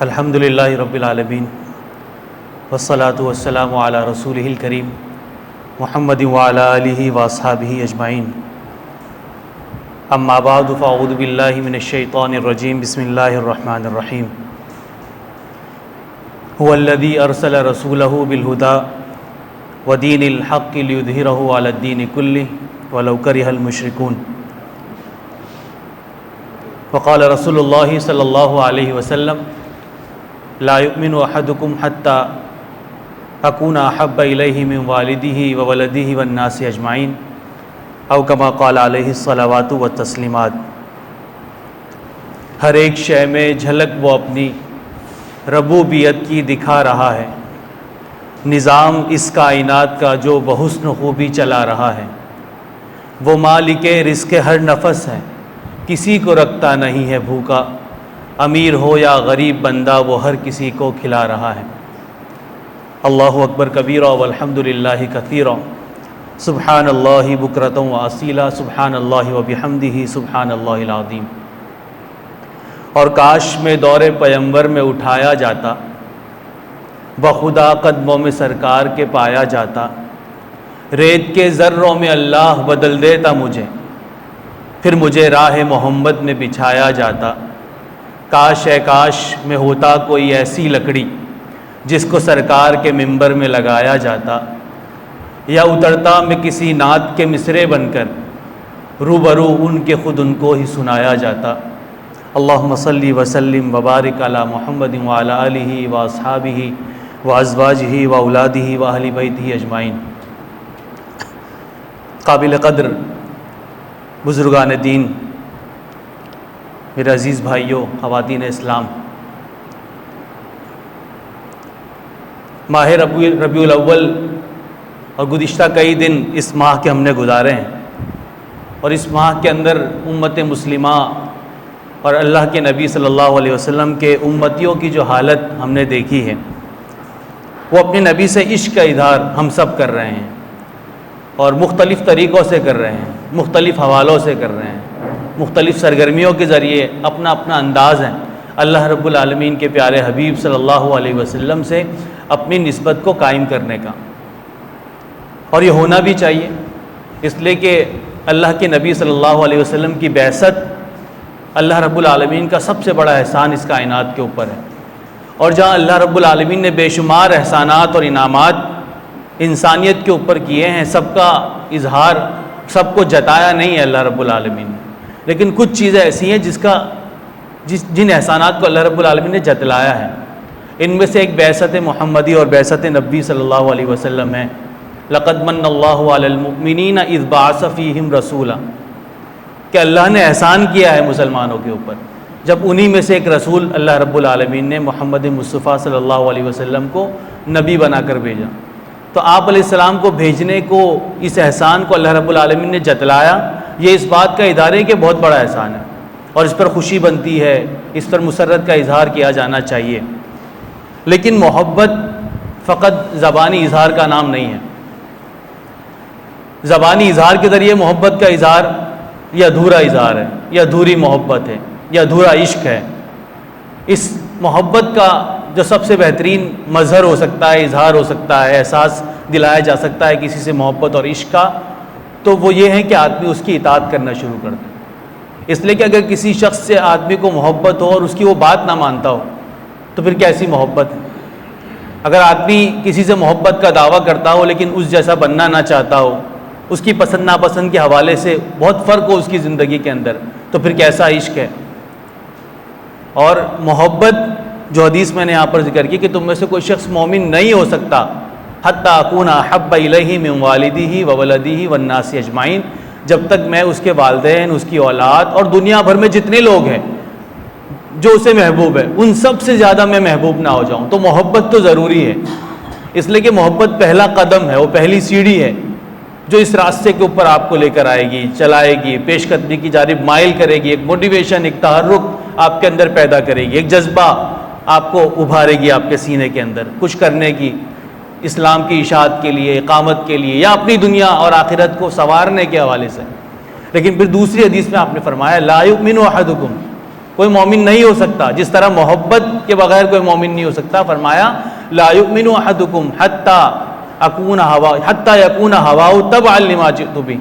الحمدللہ رب العالمین والصلاة والسلام علی رسولہ الکریم محمد وعلی آلہ واصحابہ اجمعین اما بعد فاعوذ باللہ من الشیطان الرجیم بسم اللہ الرحمن الرحیم هو الذی ارسل رسولہ بالہدی ودین الحق لیظہرہ علی الدین کلہ ولو کرہ المشرکون وقال رسول اللہ صلی اللہ علیہ وسلم لا یؤمن احدکم حتی اکون احب الیہ من والدہ وولدہ والناس اجمعین او کما قال علیہ الصلوات والتسلیمات۔ ہر ایک شے میں جھلک وہ اپنی ربوبیت کی دکھا رہا ہے، نظام اس کائنات کا جو بحسن خوبی چلا رہا ہے، وہ مالک رزق ہر نفس ہے، کسی کو رکھتا نہیں ہے بھوکا، امیر ہو یا غریب بندہ وہ ہر کسی کو کھلا رہا ہے۔ اللہ اکبر کبیرہ والحمد للہ کثیرہ سبحان اللہ بکرۃ و اصیلا سبحان اللہ وبحمدہ سبحان اللہ العظیم۔ اور کاش میں دور پیمبر میں اٹھایا جاتا، بخدا قدموں میں سرکار کے پایا جاتا، ریت کے ذروں میں اللہ بدل دیتا مجھے، پھر مجھے راہ محمد میں بچھایا جاتا۔ کاش اے کاش میں ہوتا کوئی ایسی لکڑی جس کو سرکار کے منبر میں لگایا جاتا، یا اترتا میں کسی نعت کے مصرعے بن کر روبرو ان کے خود ان کو ہی سنایا جاتا۔ اللہم صلی وسلم وبارک علی محمد وعلی آلہ واصحابہ وازواجہ واولادہ واہل بیتہ اجمعین۔ قابل قدر بزرگان دین، میرے عزیز بھائیوں، خواتین اسلام، ماہ ربیع الاول اور گزشتہ کئی دن اس ماہ کے ہم نے گزارے ہیں، اور اس ماہ کے اندر امت مسلمہ اور اللہ کے نبی صلی اللہ علیہ وسلم کے امتیوں کی جو حالت ہم نے دیکھی ہے، وہ اپنے نبی سے عشق کا اظہار ہم سب کر رہے ہیں، اور مختلف طریقوں سے کر رہے ہیں، مختلف حوالوں سے کر رہے ہیں، مختلف سرگرمیوں کے ذریعے اپنا اپنا انداز ہے اللہ رب العالمین کے پیارے حبیب صلی اللہ علیہ وسلم سے اپنی نسبت کو قائم کرنے کا۔ اور یہ ہونا بھی چاہیے، اس لیے کہ اللہ کے نبی صلی اللہ علیہ وسلم کی بعثت اللہ رب العالمین کا سب سے بڑا احسان اس کائنات کے اوپر ہے، اور جہاں اللہ رب العالمین نے بے شمار احسانات اور انعامات انسانیت کے اوپر کیے ہیں، سب کا اظہار، سب کو جتایا نہیں ہے اللہ رب العالمین نے، لیکن کچھ چیزیں ایسی ہیں جن احسانات کو اللہ رب العالمین نے جتلایا ہے۔ ان میں سے ایک بعثت محمدی اور بعثت نبی صلی اللہ علیہ وسلم ہے۔ لقد من اللہ علی المؤمنین اذ بعث فیہم رسولا، کہ اللہ نے احسان کیا ہے مسلمانوں کے اوپر جب انہی میں سے ایک رسول اللہ رب العالمین نے محمد مصطفیٰ صلی اللہ علیہ وسلم کو نبی بنا کر بھیجا۔ تو آپ علیہ السلام کو بھیجنے کو، اس احسان کو اللہ رب العالمین نے جتلایا، یہ اس بات کا ادارے کہ بہت بڑا احسان ہے، اور اس پر خوشی بنتی ہے، اس پر مسرت کا اظہار کیا جانا چاہیے۔ لیکن محبت فقط زبانی اظہار کا نام نہیں ہے۔ زبانی اظہار کے ذریعے محبت کا اظہار یہ ادھورا اظہار ہے، یہ ادھوری محبت ہے، یہ ادھورا عشق ہے۔ اس محبت کا جو سب سے بہترین مظہر ہو سکتا ہے، اظہار ہو سکتا ہے، احساس دلایا جا سکتا ہے کسی سے محبت اور عشق کا، تو وہ یہ ہے کہ آدمی اس کی اطاعت کرنا شروع کر دے۔ اس لیے کہ اگر کسی شخص سے آدمی کو محبت ہو اور اس کی وہ بات نہ مانتا ہو تو پھر کیسی محبت ہے؟ اگر آدمی کسی سے محبت کا دعویٰ کرتا ہو لیکن اس جیسا بننا نہ چاہتا ہو، اس کی پسند ناپسند کے حوالے سے بہت فرق ہو اس کی زندگی کے اندر، تو پھر کیسا عشق ہے؟ اور محبت جو حدیث میں نے یہاں پر ذکر کی کہ تم میں سے کوئی شخص مومن نہیں ہو سکتا حتی اکون احب الیہ من والدہ وولدہ والناس اجمعین، جب تک میں اس کے والدین، اس کی اولاد اور دنیا بھر میں جتنے لوگ ہیں جو اسے محبوب ہے، ان سب سے زیادہ میں محبوب نہ ہو جاؤں۔ تو محبت تو ضروری ہے، اس لیے کہ محبت پہلا قدم ہے، وہ پہلی سیڑھی ہے جو اس راستے کے اوپر آپ کو لے کر آئے گی، چلائے گی، پیش قدمی کی جانب مائل کرے گی، ایک موٹیویشن، ایک تحرک آپ کے اندر پیدا کرے گی، ایک جذبہ آپ کو ابھارے گی آپ کے سینے کے اندر کچھ کرنے کی، اسلام کی اشاعت کے لیے، اقامت کے لیے، یا اپنی دنیا اور آخرت کو سنوارنے کے حوالے سے۔ لیکن پھر دوسری حدیث میں آپ نے فرمایا لا یؤمن احدکم، کوئی مومن نہیں ہو سکتا، جس طرح محبت کے بغیر کوئی مومن نہیں ہو سکتا۔ فرمایا لا یؤمن احدکم حتی یکون ہواہ تبعا لما جئت بہ،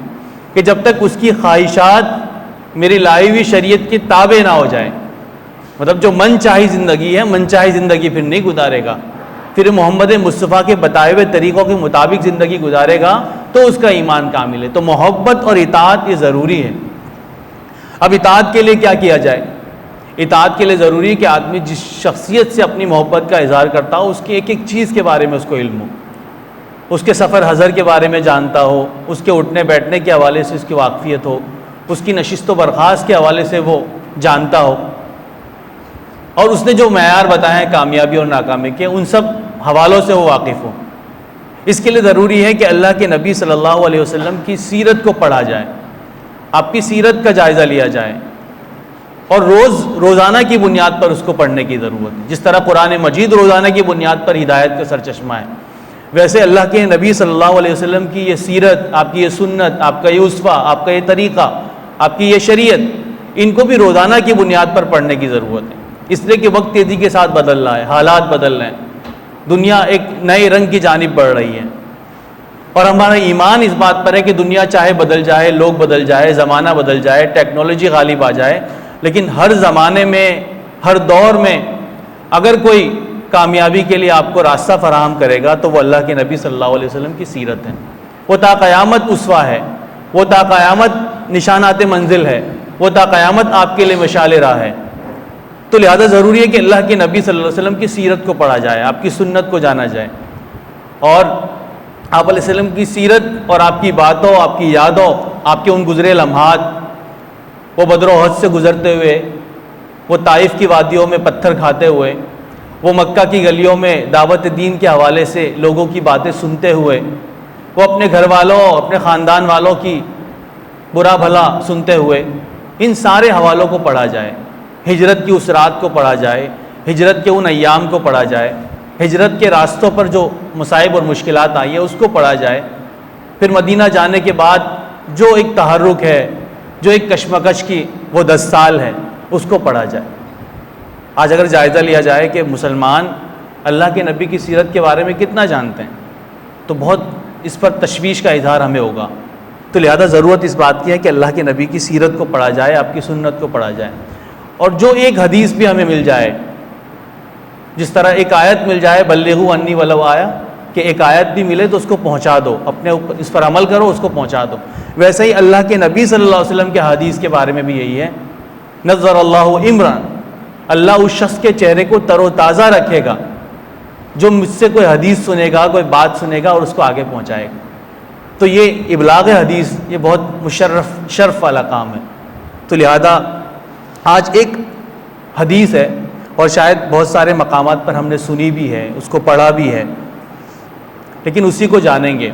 کہ جب تک اس کی خواہشات میری لائی ہوئی شریعت کی تابع نہ ہو جائیں، مطلب جو من چاہی زندگی ہے، من چاہی زندگی پھر نہیں گزارے گا، پھر محمد مصطفیٰ کے بتائے ہوئے طریقوں کے مطابق زندگی گزارے گا تو اس کا ایمان کامل ہے۔ تو محبت اور اطاعت یہ ضروری ہے۔ اب اطاعت کے لیے کیا کیا جائے؟ اطاعت کے لیے ضروری ہے کہ آدمی جس شخصیت سے اپنی محبت کا اظہار کرتا ہو اس کی ایک ایک چیز کے بارے میں اس کو علم ہو، اس کے سفر حضر کے بارے میں جانتا ہو، اس کے اٹھنے بیٹھنے کے حوالے سے اس کی واقفیت ہو، اس کی نشست و برخاست کے حوالے سے وہ جانتا ہو، اور اس نے جو معیار بتائے ہیں کامیابی اور ناکامی کے، ان سب حوالوں سے وہ واقف ہو۔ اس کے لیے ضروری ہے کہ اللہ کے نبی صلی اللہ علیہ وسلم کی سیرت کو پڑھا جائے، آپ کی سیرت کا جائزہ لیا جائے، اور روزانہ کی بنیاد پر اس کو پڑھنے کی ضرورت ہے۔ جس طرح قرآن مجید روزانہ کی بنیاد پر ہدایت کا سرچشمہ ہے، ویسے اللہ کے نبی صلی اللہ علیہ وسلم کی یہ سیرت، آپ کی یہ سنت، آپ کا یہ اسوہ، آپ کا یہ طریقہ، آپ کی یہ شریعت، ان کو بھی روزانہ کی بنیاد پر پڑھنے کی ضرورت ہے، اس لیے کہ وقت تیزی کے ساتھ بدل رہا ہے، حالات بدل رہے ہیں، دنیا ایک نئے رنگ کی جانب بڑھ رہی ہے، اور ہمارا ایمان اس بات پر ہے کہ دنیا چاہے بدل جائے، لوگ بدل جائے، زمانہ بدل جائے، ٹیکنالوجی غالب آ جائے، لیکن ہر زمانے میں، ہر دور میں اگر کوئی کامیابی کے لیے آپ کو راستہ فراہم کرے گا تو وہ اللہ کے نبی صلی اللہ علیہ وسلم کی سیرت ہے۔ وہ تا قیامت اسوہ ہے، وہ تا قیامت نشانات منزل ہے، وہ تا قیامت آپ کے لیے مشعل راہ ہے۔ تو لہذا ضروری ہے کہ اللہ کے نبی صلی اللہ علیہ وسلم کی سیرت کو پڑھا جائے، آپ کی سنت کو جانا جائے، اور آپ علیہ السلام کی سیرت اور آپ کی باتوں، آپ کی یادوں، آپ کے ان گزرے لمحات، وہ بدر و احد سے گزرتے ہوئے، وہ طائف کی وادیوں میں پتھر کھاتے ہوئے، وہ مکہ کی گلیوں میں دعوت دین کے حوالے سے لوگوں کی باتیں سنتے ہوئے، وہ اپنے گھر والوں، اپنے خاندان والوں کی برا بھلا سنتے ہوئے، ان سارے حوالوں کو پڑھا جائے، ہجرت کی اس رات کو پڑھا جائے، ہجرت کے ان ایام کو پڑھا جائے، ہجرت کے راستوں پر جو مصائب اور مشکلات آئی ہیں اس کو پڑھا جائے، پھر مدینہ جانے کے بعد جو ایک تحرک ہے، جو ایک کشمکش کی وہ 10 سال ہے، اس کو پڑھا جائے۔ آج اگر جائزہ لیا جائے کہ مسلمان اللہ کے نبی کی سیرت کے بارے میں کتنا جانتے ہیں تو بہت اس پر تشویش کا اظہار ہمیں ہوگا۔ تو لہذا ضرورت اس بات کی ہے کہ اللہ کے نبی کی سیرت کو پڑھا جائے، آپ کی سنت کو پڑھا جائے، اور جو ایک حدیث بھی ہمیں مل جائے، جس طرح ایک آیت مل جائے بلغوا انی ولو آیا، کہ ایک آیت بھی ملے تو اس کو پہنچا دو، اپنے اوپر اس پر عمل کرو، اس کو پہنچا دو۔ ویسے ہی اللہ کے نبی صلی اللہ علیہ وسلم کے حدیث کے بارے میں بھی یہی ہے، نظر اللہ عمران، اللہ اس شخص کے چہرے کو تر و تازہ رکھے گا جو مجھ سے کوئی حدیث سنے گا، کوئی بات سنے گا اور اس کو آگے پہنچائے گا۔ تو یہ ابلاغ حدیث یہ بہت شرف والا کام ہے۔ تو لہذا آج ایک حدیث ہے، اور شاید بہت سارے مقامات پر ہم نے سنی بھی ہے، اس کو پڑھا بھی ہے، لیکن اسی کو جانیں گے،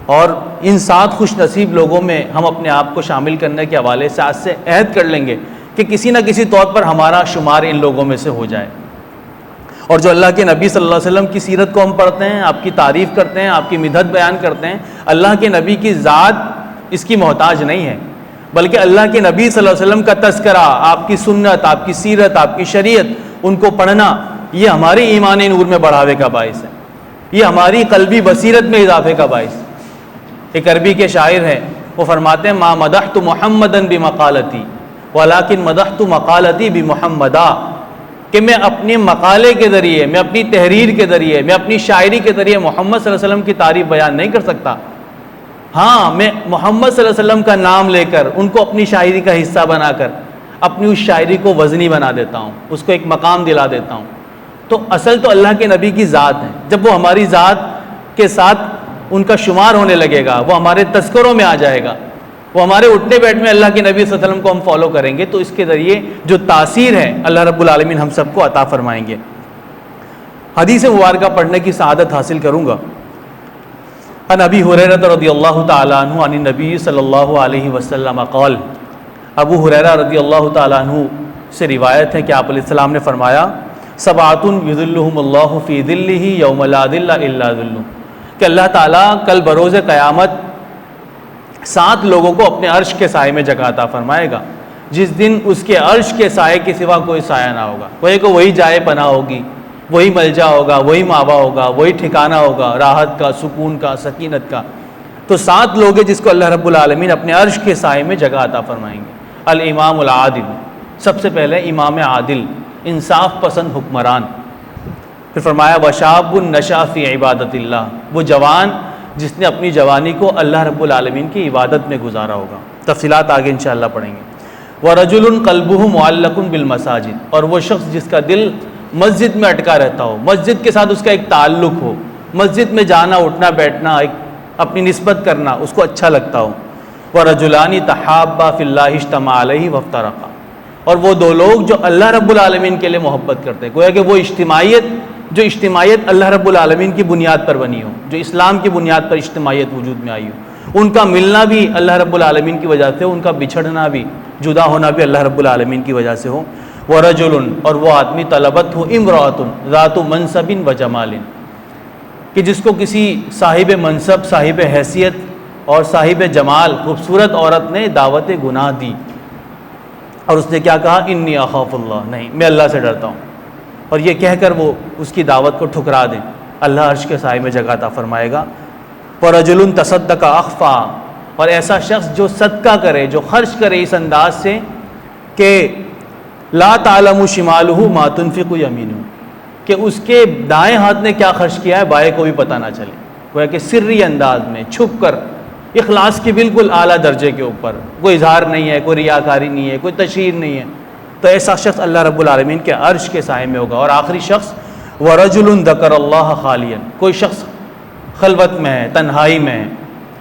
اور ان 7 خوش نصیب لوگوں میں ہم اپنے آپ کو شامل کرنے کے حوالے سے آج سے عہد کر لیں گے کہ کسی نہ کسی طور پر ہمارا شمار ان لوگوں میں سے ہو جائے۔ اور جو اللہ کے نبی صلی اللہ علیہ وسلم کی سیرت کو ہم پڑھتے ہیں، آپ کی تعریف کرتے ہیں، آپ کی مدحت بیان کرتے ہیں، اللہ کے نبی کی ذات اس کی محتاج نہیں ہے، بلکہ اللہ کے نبی صلی اللہ علیہ وسلم کا تذکرہ، آپ کی سنت، آپ کی سیرت، آپ کی شریعت، ان کو پڑھنا یہ ہمارے ایمان نور میں بڑھاوے کا باعث ہے، یہ ہماری قلبی بصیرت میں اضافے کا باعث ہے۔ ایک عربی کے شاعر ہیں، وہ فرماتے ہیں ما مدحت محمدا بمقالتی ولکن مدحت مقالتی بمحمدا، کہ میں اپنے مقالے کے ذریعے، میں اپنی تحریر کے ذریعے، میں اپنی شاعری کے ذریعے محمد صلی اللہ علیہ وسلم کی تعریف بیان نہیں کر سکتا، ہاں میں محمد صلی اللہ علیہ وسلم کا نام لے کر ان کو اپنی شاعری کا حصہ بنا کر اپنی اس شاعری کو وزنی بنا دیتا ہوں، اس کو ایک مقام دلا دیتا ہوں۔ تو اصل تو اللہ کے نبی کی ذات ہے، جب وہ ہماری ذات کے ساتھ ان کا شمار ہونے لگے گا، وہ ہمارے تذکروں میں آ جائے گا، وہ ہمارے اٹھنے بیٹھنے میں اللہ کے نبی صلی اللہ علیہ وسلم کو ہم فالو کریں گے، تو اس کے ذریعے جو تاثیر ہے اللہ رب العالمین ہم سب کو عطا فرمائیں گے۔ حدیث مبارکہ پڑھنے کی سعادت حاصل کروں گا۔ عن ابی ہریرہ رضی اللہ تعالی عنہ عن النبی صلی اللہ علیہ وسلم قال، ابو ہریرہ رضی اللہ تعالی عنہ سے روایت ہے کہ آپ علیہ السلام نے فرمایا، سبعۃ یظلھم اللہ فی ظلہ یوم لا ظل الا ظلہ، کہ اللہ تعالیٰ کل بروز قیامت 7 لوگوں کو اپنے عرش کے سائے میں جگہ عطا فرمائے گا، جس دن اس کے عرش کے سائے کے سوا کوئی سایہ نہ ہوگا. کوئی کہ وہی جائے پناہ ہوگی، وہی ملجا ہوگا، وہی ماوا ہوگا، وہی ٹھکانہ ہوگا راحت کا، سکون کا، سکینت کا. تو 7 لوگ ہیں جس کو اللہ رب العالمین اپنے عرش کے سائے میں جگہ عطا فرمائیں گے. الامام العادل، سب سے پہلے امام عادل، انصاف پسند حکمران. پھر فرمایا وشاب نشا فی عبادت اللہ، وہ جوان جس نے اپنی جوانی کو اللہ رب العالمین کی عبادت میں گزارا ہوگا. تفصیلات آگے انشاءاللہ پڑھیں گے. ورجل قلبہ معلق بالمساجد، اور وہ شخص جس کا دل مسجد میں اٹکا رہتا ہو، مسجد کے ساتھ اس کا ایک تعلق ہو، مسجد میں جانا اٹھنا بیٹھنا، ایک اپنی نسبت کرنا اس کو اچھا لگتا ہو. وَرَجُلَانِ تَحَابَّا فِي اللَّهِ اجْتَمَعَا عَلَيْهِ وَافْتَرَقَا، اور وہ 2 لوگ جو اللہ رب العالمین کے لیے محبت کرتے ہیں. گویا کہ وہ اجتماعیت اللہ رب العالمین کی بنیاد پر بنی ہو، جو اسلام کی بنیاد پر اجتماعیت وجود میں آئی ہو، ان کا ملنا بھی اللہ رب العالمین کی وجہ سے ہو، ان کا بچھڑنا بھی، جدا ہونا بھی اللہ رب العالمین کی وجہ سے ہو. وَرَجُلٌ، اور وہ آدمی طلبت ہو امرأۃ ذات منصب وجمال، کہ جس کو کسی صاحب منصب، صاحب حیثیت اور صاحب جمال خوبصورت عورت نے دعوت گناہ دی، اور اس نے کیا کہا انی اخاف اللہ، نہیں میں اللہ سے ڈرتا ہوں، اور یہ کہہ کر وہ اس کی دعوت کو ٹھکرا دیں. اللہ عرش کے سائے میں جگہ عطا فرمائے گا. وَرَجُلٌ تَصَدَّقَ أَخْفَى، اور ایسا شخص جو صدقہ کرے، جو خرچ کرے اس انداز سے کہ لا تعلم شمالہ ما تنفق یمینہ، کہ اس کے دائیں ہاتھ نے کیا خرچ کیا ہے بائیں کو بھی پتہ نہ چلے. گویا کہ سری انداز میں چھپ کر، اخلاص کے بالکل اعلیٰ درجے کے اوپر، کوئی اظہار نہیں ہے، کوئی ریاکاری نہیں ہے، کوئی تشہیر نہیں ہے. تو ایسا شخص اللہ رب العالمین کے عرش کے سائے میں ہوگا. اور آخری شخص وَرَجُلٌ ذَكَرَ اللَّهَ خَالِيًا، کوئی شخص خلوت میں ہے، تنہائی میں ہے،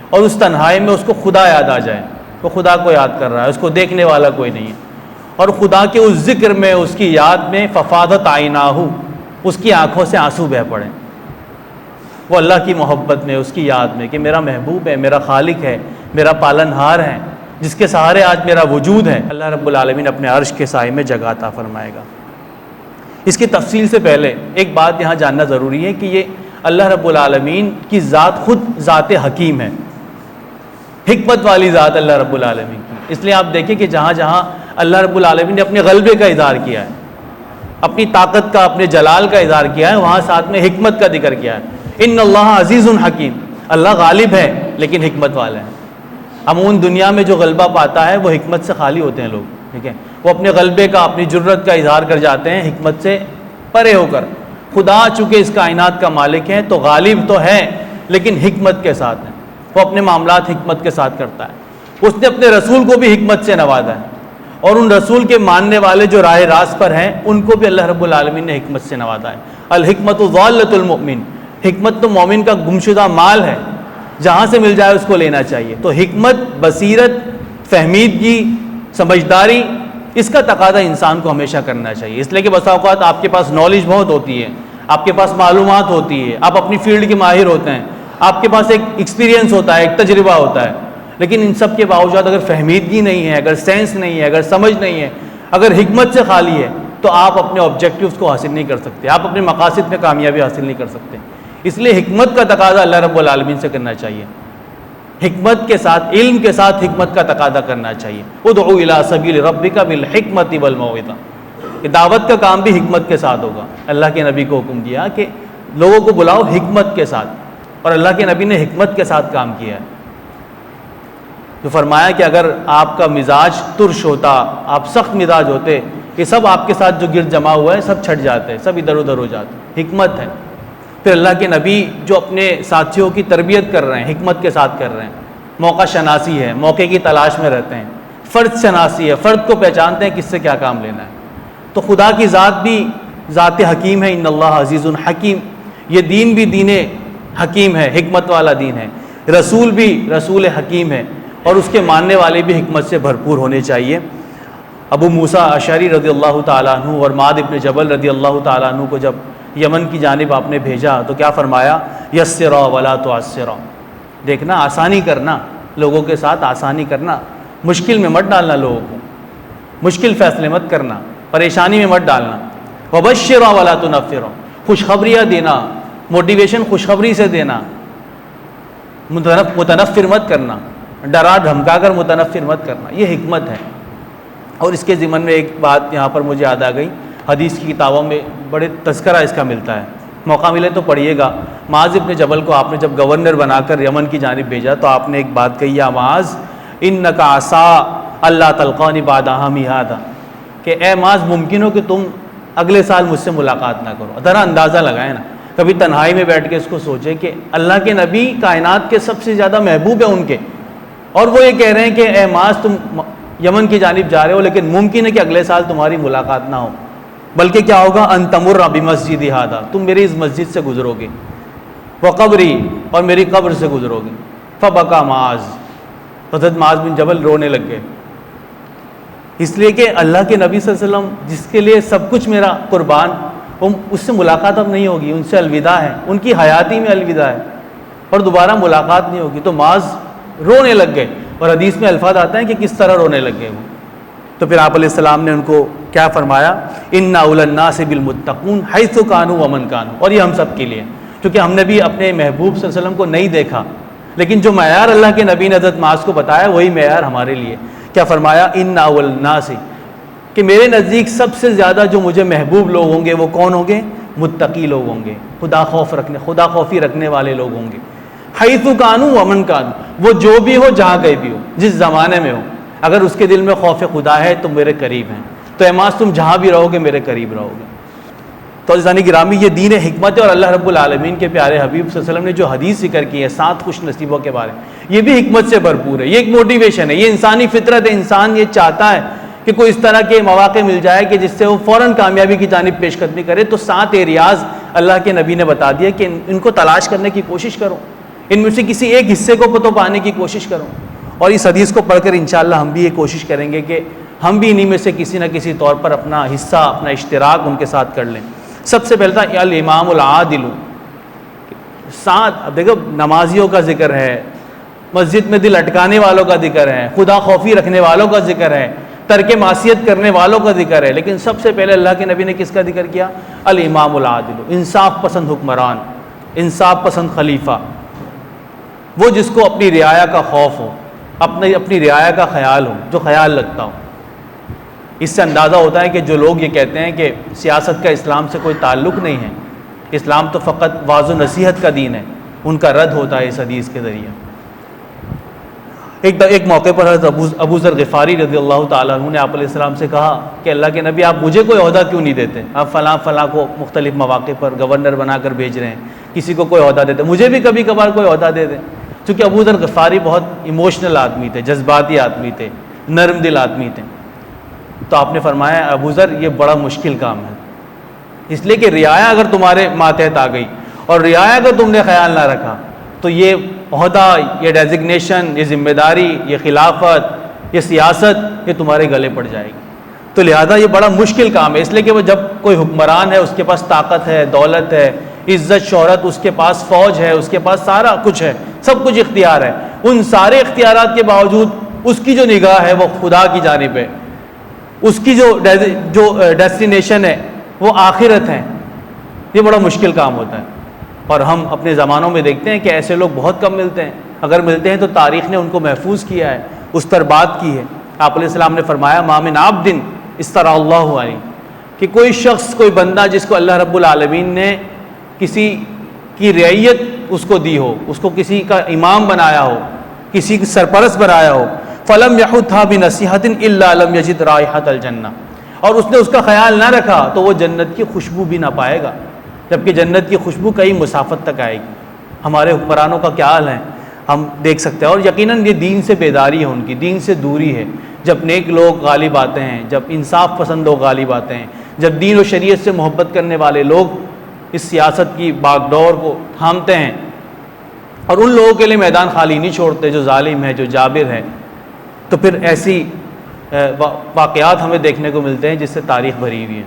اور اس تنہائی میں اس کو خدا یاد آ جائے، وہ خدا کو یاد کر رہا ہے، اس کو دیکھنے والا کوئی نہیں ہے، اور خدا کے اس ذکر میں، اس کی یاد میں ففاضت عیناہ، اس کی آنکھوں سے آنسو بہہ پڑیں. وہ اللہ کی محبت میں، اس کی یاد میں کہ میرا محبوب ہے، میرا خالق ہے، میرا پالن ہار ہے، جس کے سہارے آج میرا وجود ہے. اللہ رب العالمین اپنے عرش کے سائے میں جگہ عطا فرمائے گا. اس کی تفصیل سے پہلے ایک بات یہاں جاننا ضروری ہے کہ یہ اللہ رب العالمین کی ذات خود ذات حکیم ہے، حکمت والی ذات اللہ رب العالمین کی. اس لیے آپ دیکھیں کہ جہاں جہاں اللہ رب العالمین نے اپنے غلبے کا اظہار کیا ہے، اپنی طاقت کا، اپنے جلال کا اظہار کیا ہے، وہاں ساتھ میں حکمت کا ذکر کیا ہے. ان اللہ عزیز حکیم، اللہ غالب ہے لیکن حکمت والا ہے. عموماً دنیا میں جو غلبہ پاتا ہے وہ حکمت سے خالی ہوتے ہیں لوگ، ٹھیک ہے، وہ اپنے غلبے کا، اپنی جرت کا اظہار کر جاتے ہیں حکمت سے پرے ہو کر. خدا چونکہ اس کائنات کا مالک ہے تو غالب تو ہے لیکن حکمت کے ساتھ ہے، وہ اپنے معاملات حکمت کے ساتھ کرتا ہے. اس نے اپنے رسول کو بھی حکمت سے نوازا ہے، اور ان رسول کے ماننے والے جو راہ راست پر ہیں ان کو بھی اللہ رب العالمین نے حکمت سے نوازا ہے. الحکمت ضالۃ المؤمن، حکمت تو مومن کا گمشدہ مال ہے، جہاں سے مل جائے اس کو لینا چاہیے. تو حکمت، بصیرت، فہمیدگی، سمجھداری، اس کا تقاضا انسان کو ہمیشہ کرنا چاہیے. اس لیے کہ بسا اوقات آپ کے پاس نالج بہت ہوتی ہے، آپ کے پاس معلومات ہوتی ہے، آپ اپنی فیلڈ کے ماہر ہوتے ہیں، آپ کے پاس ایک ایکسپیرینس ہوتا ہے، ایک تجربہ ہوتا ہے، لیکن ان سب کے باوجود اگر فہمیدگی نہیں ہے، اگر سینس نہیں ہے، اگر سمجھ نہیں ہے، اگر حکمت سے خالی ہے تو آپ اپنے آبجیکٹیوز کو حاصل نہیں کر سکتے، آپ اپنے مقاصد میں کامیابی حاصل نہیں کر سکتے. اس لیے حکمت کا تقاضا اللہ رب العالمین سے کرنا چاہیے، حکمت کے ساتھ، علم کے ساتھ حکمت کا تقاضا کرنا چاہیے. ادعو الی سبیل ربک بالحکمت والموعظہ، کہ دعوت کا کام بھی حکمت کے ساتھ ہوگا. اللہ کے نبی کو حکم دیا کہ لوگوں کو بلاؤ حکمت کے ساتھ، اور اللہ کے نبی نے حکمت کے ساتھ کام کیا ہے. تو فرمایا کہ اگر آپ کا مزاج ترش ہوتا، آپ سخت مزاج ہوتے، یہ سب آپ کے ساتھ جو گرد جمع ہوا ہے سب چھٹ جاتے، سب ادھر ادھر ہو جاتے. حکمت ہے. پھر اللہ کے نبی جو اپنے ساتھیوں کی تربیت کر رہے ہیں، حکمت کے ساتھ کر رہے ہیں. موقع شناسی ہے، موقع کی تلاش میں رہتے ہیں. فرد شناسی ہے، فرد کو پہچانتے ہیں کس سے کیا کام لینا ہے. تو خدا کی ذات بھی ذات حکیم ہے. ان اللہ عزیز حکیم، یہ دین بھی دین حکیم ہے، حکمت والا دین ہے. رسول بھی رسول حکیم ہے، اور اس کے ماننے والے بھی حکمت سے بھرپور ہونے چاہیے. ابو موسیٰ اشعری رضی اللہ تعالیٰ عنہ اور معاذ ابن جبل رضی اللہ تعالیٰ عنہ کو جب یمن کی جانب آپ نے بھیجا تو کیا فرمایا؟ یسرا ولا تعسرا، دیکھنا آسانی کرنا، لوگوں کے ساتھ آسانی کرنا، مشکل میں مت ڈالنا، لوگوں کو مشکل فیصلے مت کرنا، پریشانی میں مت ڈالنا. وبشرا ولا تنفرا، خوشخبریاں دینا، موٹیویشن خوشخبری سے دینا، متنفر مت کرنا، ڈرا دھمکا کر متنفر مت کرنا. یہ حکمت ہے. اور اس کے ضمن میں ایک بات یہاں پر مجھے یاد آ گئی، حدیث کی کتابوں میں بڑے تذکرہ اس کا ملتا ہے، موقع ملے تو پڑھیے گا۔ معاذ ابن جبل کو آپ نے جب گورنر بنا کر یمن کی جانب بھیجا تو آپ نے ایک بات کہی، یا معاذ انک عسا اللہ تلقانی بعد عامی ھذا، کہ اے معاذ ممکن ہو کہ تم اگلے سال مجھ سے ملاقات نہ کرو۔ ذرا اندازہ لگائیں نا، کبھی تنہائی میں بیٹھ کے اس کو سوچیں کہ اللہ کے نبی کائنات کے سب سے زیادہ محبوب ہیں ان کے، اور وہ یہ کہہ رہے ہیں کہ اے معاذ تم یمن کی جانب جا رہے ہو لیکن ممکن ہے کہ اگلے سال تمہاری ملاقات نہ ہو، بلکہ کیا ہوگا، ان تمر بمسجد ھذا، تم میری اس مسجد سے گزرو گے، وقبری، اور میری قبر سے گزرو گے۔ فبکا معاذ، حضرت معاذ بن جبل رونے لگ گئے، اس لیے کہ اللہ کے نبی صلی اللہ علیہ وسلم جس کے لیے سب کچھ میرا قربان، وہ اس سے ملاقات اب نہیں ہوگی، ان سے الوداع ہے، ان کی حیاتی میں الوداع ہے اور دوبارہ ملاقات نہیں ہوگی۔ تو معاذ رونے لگ گئے، اور حدیث میں الفاظ آتے ہیں کہ کس طرح رونے لگ گئے وہ۔ تو پھر آپ علیہ السلام نے ان کو کیا فرمایا، اِنَّ أُولَى النَّاسِ بِالْمُتَّقُونَ حَيْثُ كَانُوا وَمَنْ كَانُوا، اور یہ ہم سب کے لیے، کیونکہ ہم نے بھی اپنے محبوب صلی اللہ علیہ وسلم کو نہیں دیکھا، لیکن جو معیار اللہ کے نبی نے حضرت معاذ کو بتایا وہی معیار ہمارے لیے۔ کیا فرمایا، اِنَّ أُولَى النَّاسِ، کہ میرے نزدیک سب سے زیادہ جو مجھے محبوب لوگ ہوں گے وہ کون ہوں گے، متقی لوگ ہوں گے، خدا خوفی رکھنے والے لوگ ہوں گے۔ حیث کانوا ومن کانوا، وہ جو بھی ہو جہاں کہیں بھی ہو، جس زمانے میں ہو، اگر اس کے دل میں خوف خدا ہے تو میرے قریب ہیں۔ تو اے معاذ تم جہاں بھی رہو گے میرے قریب رہو گے۔ تو عزیزان گرامی، یہ دین حکمت ہے، اور اللہ رب العالمین کے پیارے حبیب صلی اللہ علیہ وسلم نے جو حدیث ذکر کی ہے 7 خوش نصیبوں کے بارے میں، یہ بھی حکمت سے بھرپور ہے، یہ ایک موٹیویشن ہے، یہ انسانی فطرت ہے، انسان یہ چاہتا ہے کہ کوئی اس طرح کے مواقع مل جائے کہ جس سے وہ فوراً کامیابی کی جانب پیش قدمی کرے۔ تو 7 ایریاز اللہ کے نبی نے بتا دیا کہ ان کو تلاش کرنے کی کوشش کرو، ان میں سے کسی ایک حصے کو تو پانے کی کوشش کرو، اور اس حدیث کو پڑھ کر انشاءاللہ ہم بھی یہ کوشش کریں گے کہ ہم بھی انہی میں سے کسی نہ کسی طور پر اپنا حصہ، اپنا اشتراک ان کے ساتھ کر لیں۔ سب سے پہلے تھا الامام العادل، 7 اب دیکھو نمازیوں کا ذکر ہے، مسجد میں دل اٹکانے والوں کا ذکر ہے، خدا خوفی رکھنے والوں کا ذکر ہے، ترک معصیت کرنے والوں کا ذکر ہے، لیکن سب سے پہلے اللہ کے نبی نے کس کا ذکر کیا، الامام العادل، انصاف پسند حکمران، انصاف پسند خلیفہ، وہ جس کو اپنی رعایا کا خوف ہو، اپنی رعایا کا خیال ہو، جو خیال رکھتا ہو۔ اس سے اندازہ ہوتا ہے کہ جو لوگ یہ کہتے ہیں کہ سیاست کا اسلام سے کوئی تعلق نہیں ہے، اسلام تو فقط واعظ و نصیحت کا دین ہے، ان کا رد ہوتا ہے اس حدیث کے ذریعے۔ ایک موقع پر حضرت ابو ذر غفاری رضی اللہ تعالیٰ عنہ نے آپ علیہ السلام سے کہا کہ اللہ کے نبی آپ مجھے کوئی عہدہ کیوں نہیں دیتے، آپ فلاں کو مختلف مواقع پر گورنر بنا کر بھیج رہے ہیں، کسی کو کوئی عہدہ دیتے، مجھے بھی کبھی کبھار کوئی عہدہ دے دیں۔ چونکہ ابو ذر غفاری بہت ایموشنل آدمی تھے، جذباتی آدمی تھے، نرم دل آدمی تھے، تو آپ نے فرمایا ابو ذر یہ بڑا مشکل کام ہے، اس لیے کہ رعایا اگر تمہارے ماتحت آ گئی اور رعایا اگر تم نے خیال نہ رکھا تو یہ عہدہ، یہ ڈیزگنیشن، یہ ذمہ داری، یہ خلافت، یہ سیاست، یہ تمہارے گلے پڑ جائے گی۔ تو لہذا یہ بڑا مشکل کام ہے، اس لیے کہ وہ جب کوئی حکمران ہے، اس کے پاس طاقت ہے، دولت ہے، عزت شہرت، اس کے پاس فوج ہے، اس کے پاس سارا کچھ ہے، سب کچھ اختیار ہے، ان سارے اختیارات کے باوجود اس کی جو نگاہ ہے وہ خدا کی جانب ہے، اس کی جو ڈیسٹینیشن ہے وہ آخرت ہے، یہ بڑا مشکل کام ہوتا ہے۔ اور ہم اپنے زمانوں میں دیکھتے ہیں کہ ایسے لوگ بہت کم ملتے ہیں، اگر ملتے ہیں تو تاریخ نے ان کو محفوظ کیا ہے، اس پر بات کی ہے۔ آپ علیہ السلام نے فرمایا ما من عبد استرا اللہ علیہ، کہ کوئی شخص، کوئی بندہ جس کو اللہ رب العالمین نے کسی کی رعیت اس کو دی ہو، اس کو کسی کا امام بنایا ہو، کسی کی سرپرست بنایا ہو، فلم یحتھا بنصیحۃ الا لم یجد رائحۃ الجنہ، اور اس نے اس کا خیال نہ رکھا تو وہ جنت کی خوشبو بھی نہ پائے گا، جبکہ جنت کی خوشبو کئی مسافت تک آئے گی۔ ہمارے حکمرانوں کا کیا حال ہے ہم دیکھ سکتے ہیں، اور یقیناً یہ دین سے بیداری ہے، ان کی دین سے دوری ہے۔ جب نیک لوگ غالب آتے ہیں، جب انصاف پسند لوگ غالب آتے ہیں، جب دین و شریعت سے محبت کرنے والے لوگ اس سیاست کی باغ ڈور کو تھامتے ہیں اور ان لوگوں کے لیے میدان خالی نہیں چھوڑتے جو ظالم ہے، جو جابر ہے، تو پھر ایسی واقعات ہمیں دیکھنے کو ملتے ہیں جس سے تاریخ بھری ہوئی ہے۔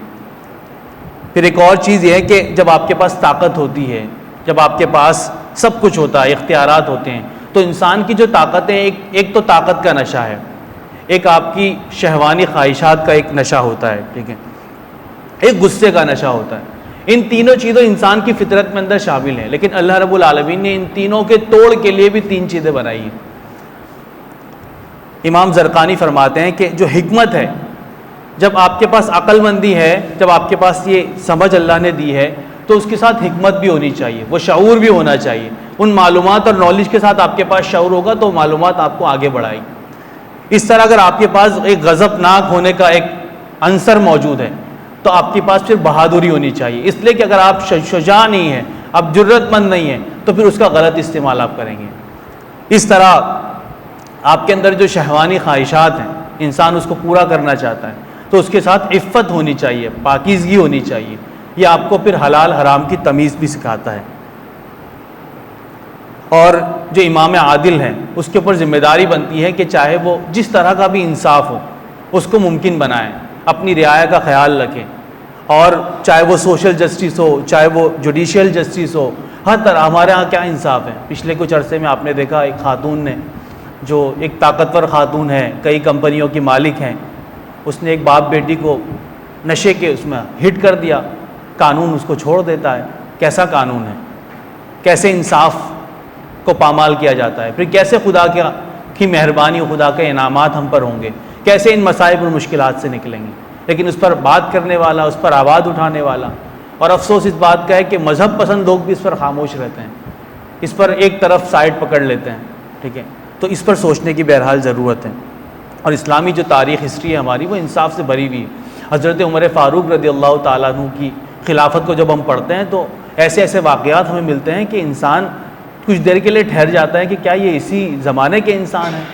پھر ایک اور چیز یہ ہے کہ جب آپ کے پاس طاقت ہوتی ہے، جب آپ کے پاس سب کچھ ہوتا ہے، اختیارات ہوتے ہیں، تو انسان کی جو طاقت ہے، ایک تو طاقت کا نشہ ہے، ایک آپ کی شہوانی خواہشات کا ایک نشہ ہوتا ہے، ٹھیک ہے، ایک غصے کا نشہ ہوتا ہے۔ ان تینوں چیزیں انسان کی فطرت میں اندر شامل ہیں، لیکن اللہ رب العالمین نے ان تینوں کے توڑ کے لیے بھی 3 چیزیں بنائی ہیں۔ امام زرقانی فرماتے ہیں کہ جو حکمت ہے جب آپ کے پاس عقل مندی ہے، جب آپ کے پاس یہ سمجھ اللہ نے دی ہے، تو اس کے ساتھ حکمت بھی ہونی چاہیے، وہ شعور بھی ہونا چاہیے۔ ان معلومات اور نالج کے ساتھ آپ کے پاس شعور ہوگا تو معلومات آپ کو آگے بڑھائے گی۔ اس طرح اگر آپ کے پاس ایک غضبناک ہونے کا ایک عنصر موجود ہے تو آپ کے پاس پھر بہادری ہونی چاہیے، اس لیے کہ اگر آپ شجاع نہیں ہیں، آپ جرت مند نہیں ہیں، تو پھر اس کا غلط استعمال آپ کریں گے۔ اس طرح آپ کے اندر جو شہوانی خواہشات ہیں، انسان اس کو پورا کرنا چاہتا ہے تو اس کے ساتھ عفت ہونی چاہیے، پاکیزگی ہونی چاہیے۔ یہ آپ کو پھر حلال حرام کی تمیز بھی سکھاتا ہے۔ اور جو امام عادل ہیں اس کے اوپر ذمہ داری بنتی ہے کہ چاہے وہ جس طرح کا بھی انصاف ہو اس کو ممکن بنائیں، اپنی رعایا کا خیال رکھیں، اور چاہے وہ سوشل جسٹس ہو، چاہے وہ جوڈیشل جسٹس ہو، ہر طرح ہمارے ہاں کیا انصاف ہے۔ پچھلے کچھ عرصے میں آپ نے دیکھا ایک خاتون نے، جو ایک طاقتور خاتون ہے، کئی کمپنیوں کی مالک ہیں، اس نے ایک باپ بیٹی کو نشے کے اس میں ہٹ کر دیا، قانون اس کو چھوڑ دیتا ہے۔ کیسا قانون ہے؟ کیسے انصاف کو پامال کیا جاتا ہے؟ پھر کیسے خدا کی مہربانی و خدا کے انعامات ہم پر ہوں گے؟ کیسے ان مصائب اور مشکلات سے نکلیں گے؟ لیکن اس پر بات کرنے والا، اس پر آواز اٹھانے والا، اور افسوس اس بات کا ہے کہ مذہب پسند لوگ بھی اس پر خاموش رہتے ہیں، اس پر ایک طرف سائڈ پکڑ لیتے ہیں، ٹھیک ہے؟ تو اس پر سوچنے کی بہرحال ضرورت ہے۔ اور اسلامی جو تاریخ ہسٹری ہے ہماری، وہ انصاف سے بھری ہوئی ہے۔ حضرت عمر فاروق رضی اللہ تعالیٰ عنہ کی خلافت کو جب ہم پڑھتے ہیں تو ایسے ایسے واقعات ہمیں ملتے ہیں کہ انسان کچھ دیر کے لیے ٹھہر جاتا ہے کہ کیا یہ اسی زمانے کے انسان ہیں؟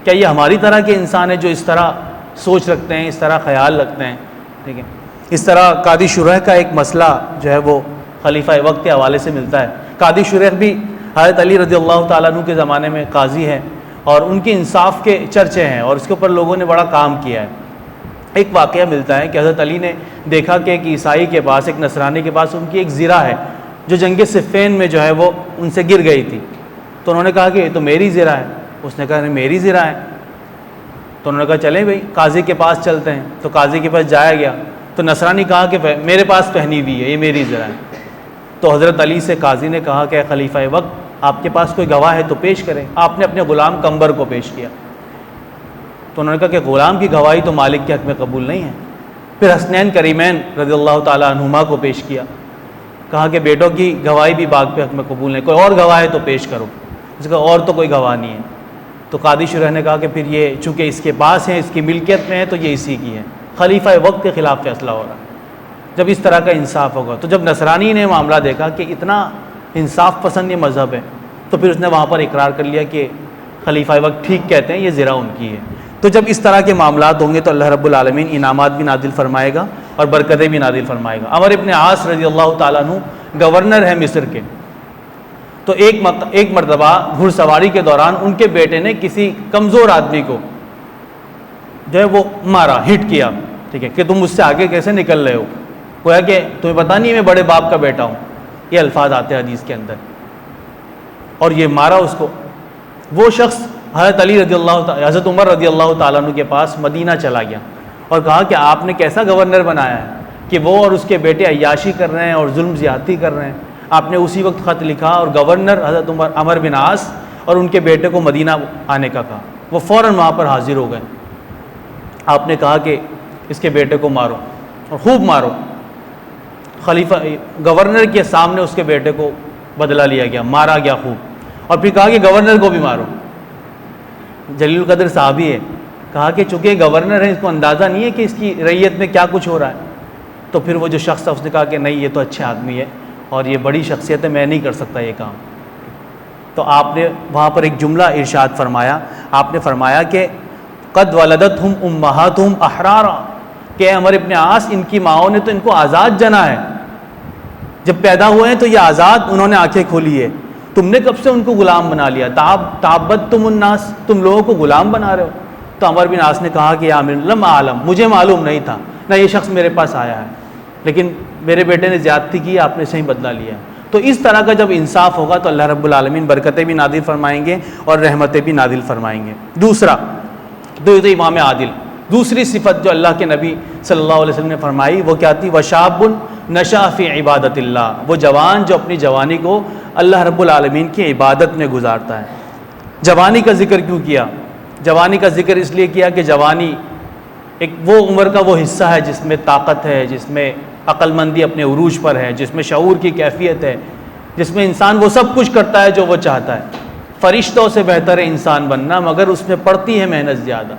کیا یہ ہماری طرح کے انسان ہیں جو اس طرح سوچ رکھتے ہیں، اس طرح خیال رکھتے ہیں؟ ٹھیک ہے، اس طرح قاضی شریح کا ایک مسئلہ جو ہے وہ خلیفہ وقت کے حوالے سے ملتا ہے۔ قاضی شریح بھی حضرت علی رضی اللہ تعالیٰ عنہ کے زمانے میں قاضی ہے، اور ان کے انصاف کے چرچے ہیں، اور اس کے اوپر لوگوں نے بڑا کام کیا ہے۔ ایک واقعہ ملتا ہے کہ حضرت علی نے دیکھا کہ ایک عیسائی کے پاس، ایک نصرانی کے پاس ان کی ایک زرہ ہے جو جنگ صفین میں جو ہے وہ ان سے گر گئی تھی، تو انہوں نے کہا کہ یہ تو میری زرہ ہے۔ اس نے کہا نہیں، میری زرہ ہے۔ تو انہوں نے کہا چلیں بھائی قاضی کے پاس چلتے ہیں۔ تو قاضی کے پاس جایا گیا تو نصرانی کہا کہ میرے پاس پہنی ہوئی ہے، یہ میری زرہ ہے۔ تو حضرت علی سے قاضی نے کہا کہ خلیفہ وقت، آپ کے پاس کوئی گواہ ہے تو پیش کریں۔ آپ نے اپنے غلام قنبر کو پیش کیا، تو انہوں نے کہا کہ غلام کی گواہی تو مالک کے حق میں قبول نہیں ہے۔ پھر حسنین کریمین رضی اللہ تعالیٰ عنہما کو پیش کیا، کہا کہ بیٹوں کی گواہی بھی باغ پہ حق میں قبول نہیں، کوئی اور گواہ ہے تو پیش کرو۔ اس کا اور تو کوئی گواہ نہیں ہے۔ تو قاضی شریح نے کہا کہ پھر یہ چونکہ اس کے پاس ہیں، اس کی ملکیت میں ہے، تو یہ اسی کی ہے۔ خلیفہ وقت کے خلاف فیصلہ ہو رہا ہے۔ جب اس طرح کا انصاف ہوگا تو جب نصرانی نے معاملہ دیکھا کہ اتنا انصاف پسند یہ مذہب ہے، تو پھر اس نے وہاں پر اقرار کر لیا کہ خلیفہ وقت ٹھیک کہتے ہیں، یہ زرہ ان کی ہے۔ تو جب اس طرح کے معاملات ہوں گے تو اللہ رب العالمین انعامات بھی نازل فرمائے گا اور برکتیں بھی نازل فرمائے گا۔ عمر ابن عاص رضی اللہ تعالیٰ عنہ گورنر ہے مصر کے، تو ایک مرتبہ گھڑ سواری کے دوران ان کے بیٹے نے کسی کمزور آدمی کو جو ہے وہ مارا، ہٹ کیا، ٹھیک ہے، کہ تم مجھ سے آگے کیسے نکل رہے ہو، گویا کہ تمہیں پتہ نہیں ہے میں بڑے باپ کا بیٹا ہوں، یہ الفاظ آتے ہیں حدیث کے اندر، اور یہ مارا اس کو۔ وہ شخص حضرت عمر رضی اللہ تعالیٰ عنہ کے پاس مدینہ چلا گیا اور کہا کہ آپ نے کیسا گورنر بنایا ہے کہ وہ اور اس کے بیٹے عیاشی کر رہے ہیں اور ظلم زیادتی کر رہے ہیں۔ آپ نے اسی وقت خط لکھا اور گورنر حضرت عمر بن عاص اور ان کے بیٹے کو مدینہ آنے کا کہا۔ وہ فوراً وہاں پر حاضر ہو گئے۔ آپ نے کہا کہ اس کے بیٹے کو مارو اور خوب مارو۔ گورنر کے سامنے اس کے بیٹے کو بدلہ لیا گیا، مارا گیا خوب، اور پھر کہا کہ گورنر کو بھی مارو۔ جلیل القدر صحابی ہے، کہا کہ چونکہ گورنر ہے اس کو اندازہ نہیں ہے کہ اس کی رعیت میں کیا کچھ ہو رہا ہے۔ تو پھر وہ جو شخص تھا اس نے کہا کہ نہیں، یہ تو اچھے آدمی ہے اور یہ بڑی شخصیت ہے، میں نہیں کر سکتا یہ کام۔ تو آپ نے وہاں پر ایک جملہ ارشاد فرمایا، آپ نے فرمایا کہ قد ولدتہم امہاتہم احرارا، کہ عمر ابن عاص ان کی ماؤں نے تو ان کو آزاد جنا ہے، جب پیدا ہوئے ہیں تو یہ آزاد انہوں نے آنکھیں کھولی ہے، تم نے کب سے ان کو غلام بنا لیا، تعبدتم الناس، تم لوگوں کو غلام بنا رہے ہو۔ تو عمر بن عاص نے کہا کہ یا امیر لم اعلم، مجھے معلوم نہیں تھا، نہ یہ شخص میرے پاس آیا ہے، لیکن میرے بیٹے نے زیادتی کی، آپ نے صحیح بدلہ لیا۔ تو اس طرح کا جب انصاف ہوگا تو اللہ رب العالمین برکتیں بھی نازل فرمائیں گے اور رحمتیں بھی نازل فرمائیں گے۔ دوسرا، امام عادل، دوسری صفت جو اللہ کے نبی صلی اللہ علیہ وسلم نے فرمائی وہ کیا تھی؟ وشاب نشأ فی عبادت اللہ، وہ جوان جو اپنی جوانی کو اللہ رب العالمین کی عبادت میں گزارتا ہے۔ جوانی کا ذکر کیوں کیا؟ جوانی کا ذکر اس لیے کیا کہ جوانی ایک وہ عمر کا وہ حصہ ہے جس میں طاقت ہے، جس میں عقل مندی اپنے عروج پر ہے، جس میں شعور کی کیفیت ہے، جس میں انسان وہ سب کچھ کرتا ہے جو وہ چاہتا ہے۔ فرشتوں سے بہتر ہے انسان بننا، مگر اس میں پڑتی ہے محنت زیادہ۔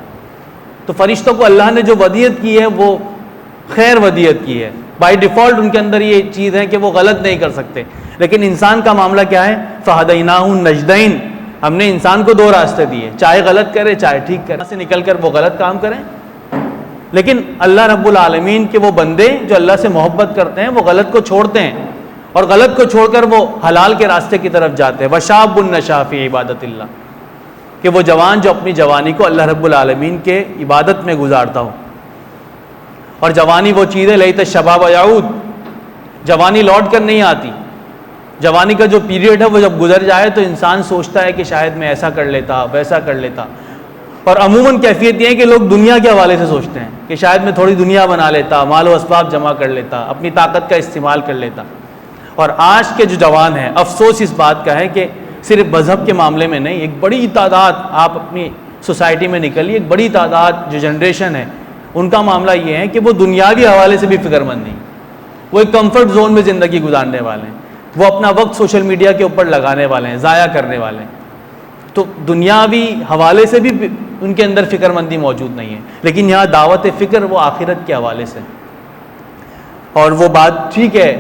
تو فرشتوں کو اللہ نے جو ودیت کی ہے وہ خیر ودیت کی ہے، بائی ڈیفالٹ ان کے اندر یہ چیز ہے کہ وہ غلط نہیں کر سکتے۔ لیکن انسان کا معاملہ کیا ہے؟ فَهَدَيْنَاهُ النَّجْدَيْنِ، ہم نے انسان کو دو راستے دیے، چاہے غلط کرے چاہے ٹھیک کرے، سے نکل کر وہ غلط کام کریں۔ لیکن اللہ رب العالمین کے وہ بندے جو اللہ سے محبت کرتے ہیں وہ غلط کو چھوڑتے ہیں، اور غلط کو چھوڑ کر وہ حلال کے راستے کی طرف جاتے ہیں۔ وَشَابٌ نَشَأَ فِي عِبَادَةِ اللَّهِ، کہ وہ جوان جو اپنی جوانی کو اللہ رب العالمین کے عبادت میں گزارتا ہو۔ اور جوانی وہ چیز ہے لیت الشباب یعود، جوانی لوٹ کر نہیں آتی۔ جوانی کا جو پیریڈ ہے وہ جب گزر جائے تو انسان سوچتا ہے کہ شاید میں ایسا کر لیتا، ویسا کر لیتا۔ اور عموماً کیفیت یہ ہے کہ لوگ دنیا کے حوالے سے سوچتے ہیں کہ شاید میں تھوڑی دنیا بنا لیتا، مال و اسباب جمع کر لیتا، اپنی طاقت کا استعمال کر لیتا۔ اور آج کے جو جوان ہیں، افسوس اس بات کا ہے کہ صرف مذہب کے معاملے میں نہیں، ایک بڑی تعداد، آپ اپنی سوسائٹی میں نکلیے، ایک بڑی تعداد جو جنریشن ہے ان کا معاملہ یہ ہے کہ وہ دنیاوی حوالے سے بھی فکر مند نہیں، وہ ایک کمفرٹ زون میں زندگی گزارنے والے ہیں، وہ اپنا وقت سوشل میڈیا کے اوپر لگانے والے ہیں، ضائع کرنے والے ہیں۔ تو دنیاوی حوالے سے بھی ان کے اندر فکر مندی موجود نہیں ہے، لیکن یہاں دعوت فکر وہ آخرت کے حوالے سے۔ اور وہ بات ٹھیک ہے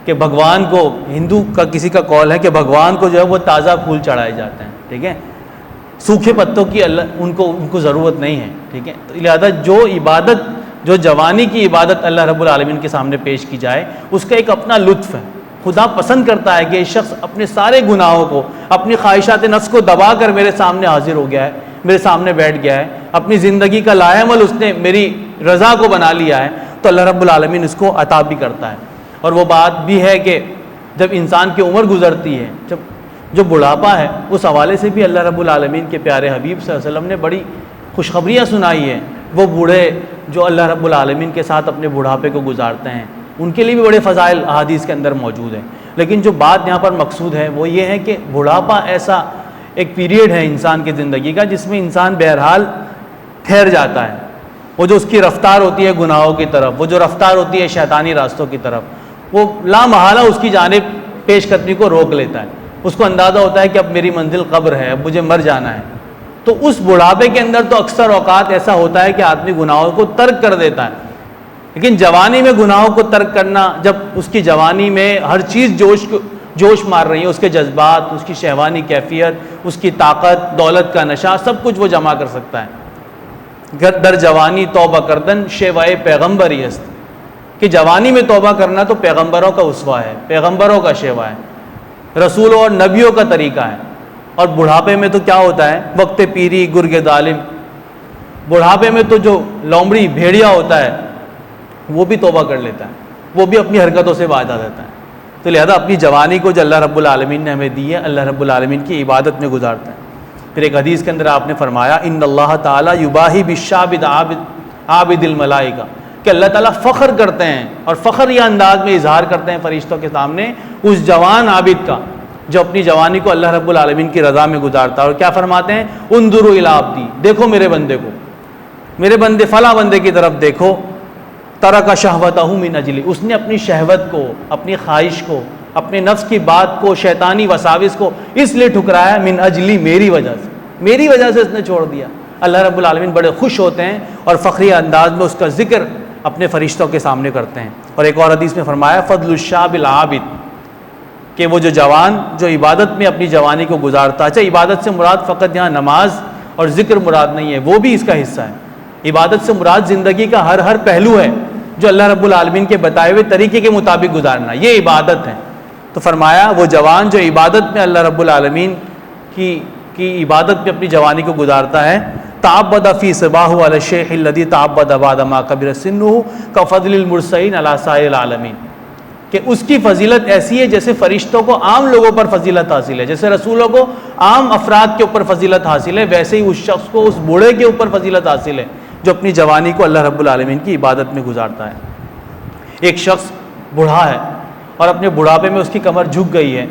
کہ بھگوان کو، ہندو کا کسی کا قول ہے کہ بھگوان کو جو ہے وہ تازہ پھول چڑھائے جاتے ہیں، ٹھیک ہے، سوکھے پتوں کی ان کو ضرورت نہیں ہے، ٹھیک ہے۔ تو لہٰذا جو عبادت، جو جوانی کی عبادت اللہ رب العالمین کے سامنے پیش کی جائے، اس کا ایک اپنا لطف ہے۔ خدا پسند کرتا ہے کہ یہ شخص اپنے سارے گناہوں کو، اپنی خواہشات نفس کو دبا کر میرے سامنے حاضر ہو گیا ہے، میرے سامنے بیٹھ گیا ہے، اپنی زندگی کا لائعمل اس نے میری رضا کو بنا لیا ہے، تو اللہ رب العالمین اس کو عطا بھی کرتا ہے۔ اور وہ بات بھی ہے کہ جب انسان کی عمر گزرتی ہے، جو بڑھاپا ہے، اس حوالے سے بھی اللہ رب العالمین کے پیارے حبیب صلی اللہ علیہ وسلم نے بڑی خوشخبریاں سنائی ہیں۔ وہ بوڑھے جو اللہ رب العالمین کے ساتھ اپنے بڑھاپے کو گزارتے ہیں، ان کے لیے بھی بڑے فضائل احادیث کے اندر موجود ہیں۔ لیکن جو بات یہاں پر مقصود ہے وہ یہ ہے کہ بڑھاپا ایسا ایک پیریڈ ہے انسان کی زندگی کا جس میں انسان بہرحال ٹھہر جاتا ہے۔ وہ جو اس کی رفتار ہوتی ہے گناہوں کی طرف، وہ جو رفتار ہوتی ہے شیطانی راستوں کی طرف، وہ لا محالہ اس کی جانب پیش قدمی کو روک لیتا ہے۔ اس کو اندازہ ہوتا ہے کہ اب میری منزل قبر ہے، اب مجھے مر جانا ہے۔ تو اس بڑھاپے کے اندر تو اکثر اوقات ایسا ہوتا ہے کہ آدمی گناہوں کو ترک کر دیتا ہے۔ لیکن جوانی میں گناہوں کو ترک کرنا، جب اس کی جوانی میں ہر چیز جوش مار رہی ہے، اس کے جذبات، اس کی شہوانی کیفیت، اس کی طاقت، دولت کا نشہ، سب کچھ وہ جمع کر سکتا ہے۔ در جوانی توبہ کردن شیوائے پیغمبری است، کہ جوانی میں توبہ کرنا تو پیغمبروں کا اسوہ ہے، پیغمبروں کا شیوا ہے، رسولوں اور نبیوں کا طریقہ ہے۔ اور بڑھاپے میں تو کیا ہوتا ہے؟ وقت پیری گرگ ظالم، بڑھاپے میں تو جو لومڑی بھیڑیا ہوتا ہے وہ بھی توبہ کر لیتا ہے، وہ بھی اپنی حرکتوں سے باز آ جاتا ہے۔ تو لہذا اپنی جوانی کو جو اللہ رب العالمین نے ہمیں دی ہے، اللہ رب العالمین کی عبادت میں گزارتا ہے۔ پھر ایک حدیث کے اندر آپ نے فرمایا ان اللہ تعالیٰ یباہی بالشاب عابد الملائکہ، کہ اللہ تعالیٰ فخر کرتے ہیں، اور فخر یہ انداز میں اظہار کرتے ہیں فرشتوں کے سامنے اس جوان عابد کا جو اپنی جوانی کو اللہ رب العالمین کی رضا میں گزارتا ہے۔ اور کیا فرماتے ہیں؟ انظروا الی عبدی، دیکھو میرے بندے کو، میرے بندے فلاں بندے کی طرف دیکھو، ترک شہوتہ من اجلی، اس نے اپنی شہوت کو، اپنی خواہش کو، اپنے نفس کی بات کو، شیطانی وساوس کو اس لیے ٹھکرایا من اجلی، میری وجہ سے، میری وجہ سے اس نے چھوڑ دیا۔ اللہ رب العالمین بڑے خوش ہوتے ہیں اور فخری انداز میں اس کا ذکر اپنے فرشتوں کے سامنے کرتے ہیں۔ اور ایک اور حدیث میں فرمایا فضل الشاب العابد، کہ وہ جو جوان جو عبادت میں اپنی جوانی کو گزارتا ہے، عبادت سے مراد فقط یہاں نماز اور ذکر مراد نہیں ہے، وہ بھی اس کا حصہ ہے۔ عبادت سے مراد زندگی کا ہر پہلو ہے جو اللہ رب العالمین کے بتائے ہوئے طریقے کے مطابق گزارنا، یہ عبادت ہے۔ تو فرمایا وہ جوان جو عبادت میں اللہ رب العالمین کی عبادت میں اپنی جوانی کو گزارتا ہے، تعبد فی صباح علی الشیخ الذی تعبد بعد ما کبر سنہ کفضل المرسلین علی سائر العالمین، کہ اس کی فضیلت ایسی ہے جیسے فرشتوں کو عام لوگوں پر فضیلت حاصل ہے، جیسے رسولوں کو عام افراد کے اوپر فضیلت حاصل ہے، ویسے ہی اس شخص کو، اس بوڑھے کے اوپر فضیلت حاصل ہے جو اپنی جوانی کو اللہ رب العالمین کی عبادت میں گزارتا ہے۔ ایک شخص بوڑھا ہے اور اپنے بڑھاپے میں اس کی کمر جھک گئی ہے،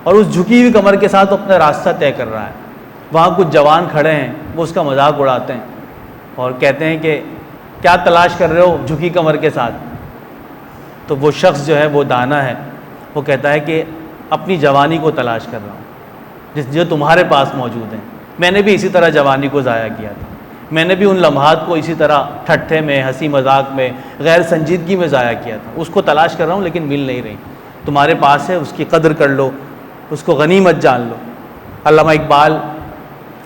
اور اس جھکی ہوئی کمر کے ساتھ اپنا راستہ طے کر رہا ہے۔ وہاں کچھ جوان کھڑے ہیں، وہ اس کا مذاق اڑاتے ہیں اور کہتے ہیں کہ کیا تلاش کر رہے ہو جھکی کمر کے ساتھ؟ تو وہ شخص جو ہے وہ دانا ہے، وہ کہتا ہے کہ اپنی جوانی کو تلاش کر رہا ہوں جو تمہارے پاس موجود ہیں۔ میں نے بھی اسی طرح جوانی کو ضائع کیا تھا، میں نے بھی ان لمحات کو اسی طرح ٹھٹھے میں، ہنسی مذاق میں، غیر سنجیدگی میں ضائع کیا تھا، اس کو تلاش کر رہا ہوں لیکن مل نہیں رہی۔ تمہارے پاس ہے، اس کی قدر کر لو، اس کو غنیمت جان لو۔ علامہ اقبال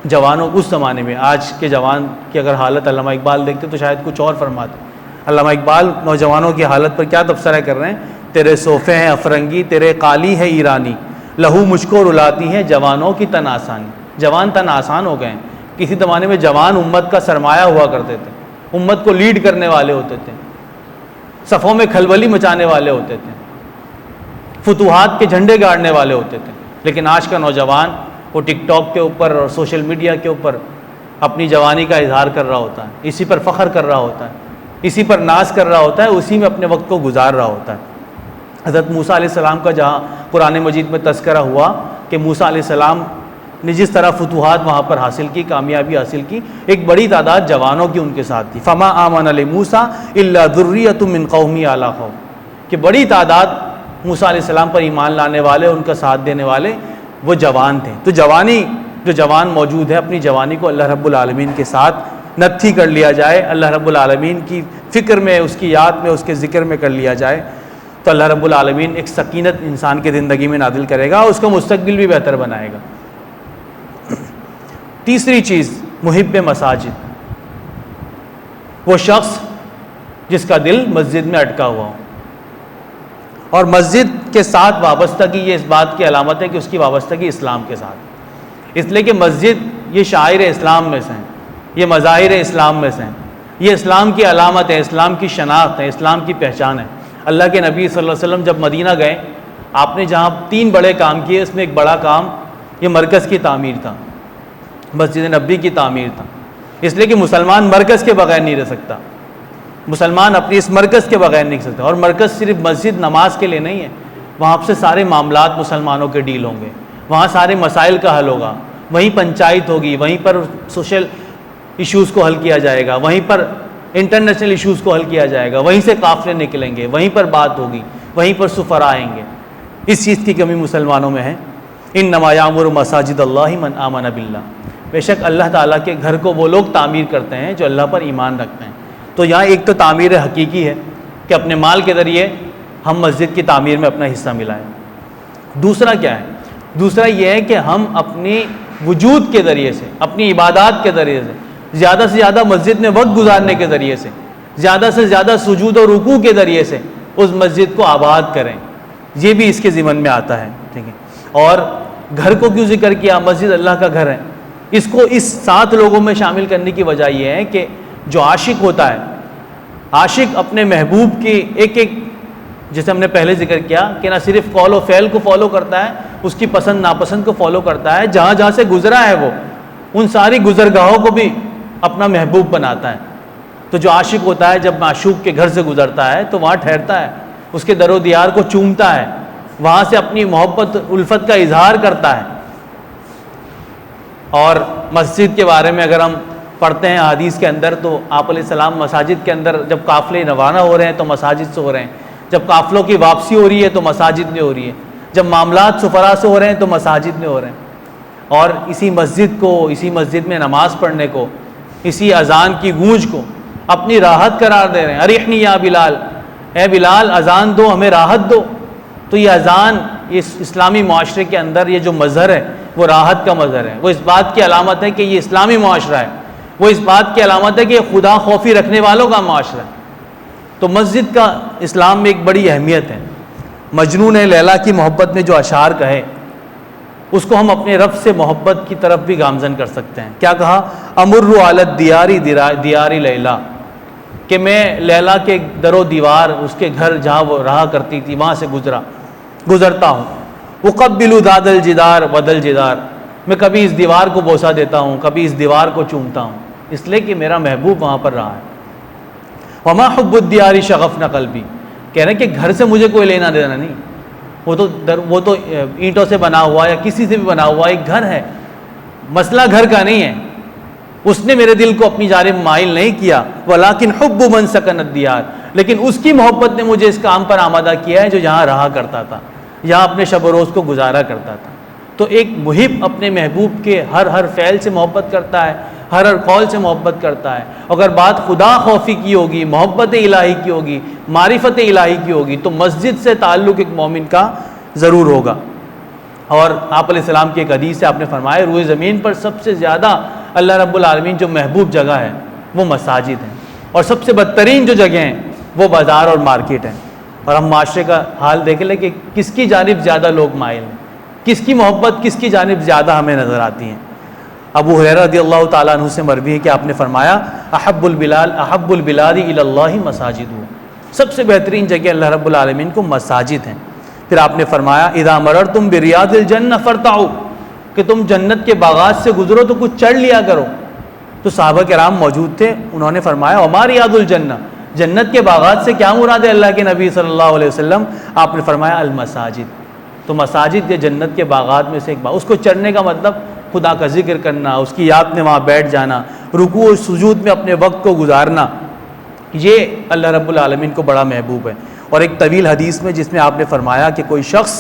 جوانوں اس زمانے میں، آج کے جوان کی اگر حالت علامہ اقبال دیکھتے تو شاید کچھ اور فرماتے۔ علامہ اقبال نوجوانوں کی حالت پر کیا تبصرہ کر رہے ہیں؟ تیرے صوفے ہیں افرنگی، تیرے قالی ہے ایرانی، لہو مجھ کو رلاتی ہیں جوانوں کی تن آسانی۔ جوان تن آسان ہو گئے ہیں۔ کسی زمانے میں جوان امت کا سرمایہ ہوا کرتے تھے، امت کو لیڈ کرنے والے ہوتے تھے، صفوں میں کھلبلی مچانے والے ہوتے تھے، فتوحات کے جھنڈے گاڑنے والے ہوتے تھے۔ لیکن آج کا نوجوان وہ ٹک ٹاک کے اوپر اور سوشل میڈیا کے اوپر اپنی جوانی کا اظہار کر رہا ہوتا ہے، اسی پر فخر کر رہا ہوتا ہے، اسی پر ناز کر رہا ہوتا ہے، اسی میں اپنے وقت کو گزار رہا ہوتا ہے۔ حضرت موسیٰ علیہ السلام کا جہاں قرآن مجید میں تذکرہ ہوا کہ موسیٰ علیہ السلام نے جس طرح فتوحات وہاں پر حاصل کی، کامیابی حاصل کی، ایک بڑی تعداد جوانوں کی ان کے ساتھ تھی۔ فما آمن لموسیٰ الا ذریۃ من قومہ علی قوم، کہ بڑی تعداد موسیٰ علیہ السلام پر ایمان لانے والے، ان کا ساتھ دینے والے وہ جوان تھے۔ تو جوانی، جو جوان موجود ہے، اپنی جوانی کو اللہ رب العالمین کے ساتھ نتھی کر لیا جائے، اللہ رب العالمین کی فکر میں، اس کی یاد میں، اس کے ذکر میں کر لیا جائے، تو اللہ رب العالمین ایک سکینت انسان کی زندگی میں نازل کرے گا اور اس کا مستقبل بھی بہتر بنائے گا۔ تیسری چیز، محب مساجد، وہ شخص جس کا دل مسجد میں اٹکا ہوا ہو، اور مسجد کے ساتھ وابستگی یہ اس بات کی علامت ہے کہ اس کی وابستگی اسلام کے ساتھ، اس لیے کہ مسجد یہ شاعر اسلام میں سے ہیں، یہ مظاہر اسلام میں سے ہیں، یہ اسلام کی علامت ہے، اسلام کی شناخت ہے، اسلام کی پہچان ہے۔ اللہ کے نبی صلی اللہ علیہ وسلم جب مدینہ گئے، آپ نے جہاں 3 بڑے کام کیے، اس میں ایک بڑا کام یہ مرکز کی تعمیر تھا، مسجد نبوی کی تعمیر تھا، اس لیے کہ مسلمان مرکز کے بغیر نہیں رہ سکتا، مسلمان اپنی اس مرکز کے بغیر نہیں رہ سکتا۔ اور مرکز صرف مسجد نماز کے لیے نہیں ہے، وہاں سے سارے معاملات مسلمانوں کے ڈیل ہوں گے، وہاں سارے مسائل کا حل ہوگا، وہیں پنچایت ہوگی، وہیں پر سوشل ایشوز کو حل کیا جائے گا، وہیں پر انٹرنیشنل ایشوز کو حل کیا جائے گا، وہیں سے قافلے نکلیں گے، وہیں پر بات ہوگی، وہیں پر سفراء آئیں گے۔ اس چیز کی کمی مسلمانوں میں ہے۔ انما یعمر مساجد اللہ من آمن باللہ، بے شک اللہ تعالیٰ کے گھر کو وہ لوگ تعمیر کرتے ہیں جو اللہ پر ایمان رکھتے ہیں۔ تو یہاں ایک تو تعمیر حقیقی ہے کہ اپنے مال کے ذریعے ہم مسجد کی تعمیر میں اپنا حصہ ملائیں۔ دوسرا کیا ہے؟ دوسرا یہ ہے کہ ہم اپنی وجود کے ذریعے سے، اپنی عبادات کے ذریعے سے، زیادہ سے زیادہ مسجد میں وقت گزارنے کے ذریعے سے، زیادہ سے زیادہ سجود و رکوع کے ذریعے سے اس مسجد کو آباد کریں۔ یہ بھی اس کے ضمن میں آتا ہے، ٹھیک ہے۔ اور گھر کو کیوں ذکر کیا؟ مسجد اللہ کا گھر ہے۔ اس کو اس 7 لوگوں میں شامل کرنے کی وجہ یہ ہے کہ جو عاشق ہوتا ہے، عاشق اپنے محبوب کی ایک ایک، جیسے ہم نے پہلے ذکر کیا کہ نہ صرف قول و فعل کو فالو کرتا ہے، اس کی پسند ناپسند کو فالو کرتا ہے، جہاں جہاں سے گزرا ہے وہ ان ساری گزرگاہوں کو بھی اپنا محبوب بناتا ہے۔ تو جو عاشق ہوتا ہے جب معشوق کے گھر سے گزرتا ہے تو وہاں ٹھہرتا ہے، اس کے در و دیار کو چومتا ہے، وہاں سے اپنی محبت الفت کا اظہار کرتا ہے۔ اور مسجد کے بارے میں اگر ہم پڑھتے ہیں حدیث کے اندر تو آپ علیہ السلام مساجد کے اندر جب قافلے روانہ ہو رہے ہیں تو مساجد سے ہو رہے ہیں، جب قافلوں کی واپسی ہو رہی ہے تو مساجد میں ہو رہی ہے، جب معاملات سفراء سے ہو رہے ہیں تو مساجد میں ہو رہے ہیں۔ اور اسی مسجد کو، اسی مسجد میں نماز پڑھنے کو، اسی اذان کی گونج کو اپنی راحت قرار دے رہے ہیں۔ ارحنی یا بلال، اے بلال اذان دو، ہمیں راحت دو۔ تو یہ اذان اس اسلامی معاشرے کے اندر یہ جو مظہر ہے وہ راحت کا مظہر ہے، وہ اس بات کی علامت ہے کہ یہ اسلامی معاشرہ ہے، وہ اس بات کی علامت ہے کہ یہ خدا خوفی رکھنے والوں کا معاشرہ ہے۔ تو مسجد کا اسلام میں ایک بڑی اہمیت ہے۔ مجنون لیلا کی محبت میں جو اشعار کہے اس کو ہم اپنے رب سے محبت کی طرف بھی گامزن کر سکتے ہیں۔ کیا کہا؟ امر علی الدیار دیار لیلا، کہ میں لیلا کے در و دیوار، اس کے گھر جہاں وہ رہا کرتی تھی وہاں سے گزرتا ہوں۔ اقبل ذات الجدار ودل جدار، میں کبھی اس دیوار کو بوسہ دیتا ہوں، کبھی اس دیوار کو چومتا ہوں، اس لیے کہ میرا محبوب وہاں پر رہا ہے۔ وما حب الدیار شغفنا قلبی، کہہ رہے ہیں کہ گھر سے مجھے کوئی لینا دینا نہیں، وہ تو اینٹوں سے بنا ہوا یا کسی سے بھی بنا ہوا ایک گھر ہے، مسئلہ گھر کا نہیں ہے، اس نے میرے دل کو اپنی جانب مائل نہیں کیا، ولیکن حب من سکن الدیار، لیکن اس کی محبت نے مجھے اس کام پر آمادہ کیا ہے جو یہاں رہا کرتا تھا، یہاں اپنے شب و روز کو گزارا کرتا تھا۔ تو ایک محب اپنے محبوب کے ہر فعل سے محبت کرتا ہے، ہر قول سے محبت کرتا ہے۔ اگر بات خدا خوفی کی ہوگی، محبت الہی کی ہوگی، معرفت الہی کی ہوگی، تو مسجد سے تعلق ایک مومن کا ضرور ہوگا۔ اور آپ علیہ السلام کی ایک حدیث سے آپ نے فرمایا روئے زمین پر سب سے زیادہ اللہ رب العالمین جو محبوب جگہ ہے وہ مساجد ہیں، اور سب سے بدترین جو جگہ ہیں وہ بازار اور مارکیٹ ہیں۔ اور ہم معاشرے کا حال دیکھ لیں کہ کس کی جانب زیادہ لوگ مائل ہیں، کس کی محبت کس کی جانب زیادہ ہمیں نظر آتی ہیں۔ ابو ہریرہ رضی اللہ تعالیٰ عنہ سے مروی ہے کہ آپ نے فرمایا احب البلاد الی اللہ مساجد، سب سے بہترین جگہ اللہ رب العالمین کو مساجد ہیں۔ پھر آپ نے فرمایا اذا مررتم بریاض الجنہ فارتعوا، کہ تم جنت کے باغات سے گزرو تو کچھ چڑھ لیا کرو۔ تو صحابہ کرام موجود تھے، انہوں نے فرمایا وما ریاض الجنہ، جنت کے باغات سے کیا مراد ہے اللہ کے نبی صلی اللہ علیہ وسلم؟ آپ نے فرمایا المساجد، تو مساجد یہ جنت کے باغات میں سے ایک باغ۔ اس کو چڑھنے کا مطلب خدا کا ذکر کرنا، اس کی یاد میں وہاں بیٹھ جانا، رکوع و سجود میں اپنے وقت کو گزارنا، یہ اللہ رب العالمین کو بڑا محبوب ہے۔ اور ایک طویل حدیث میں جس میں آپ نے فرمایا کہ کوئی شخص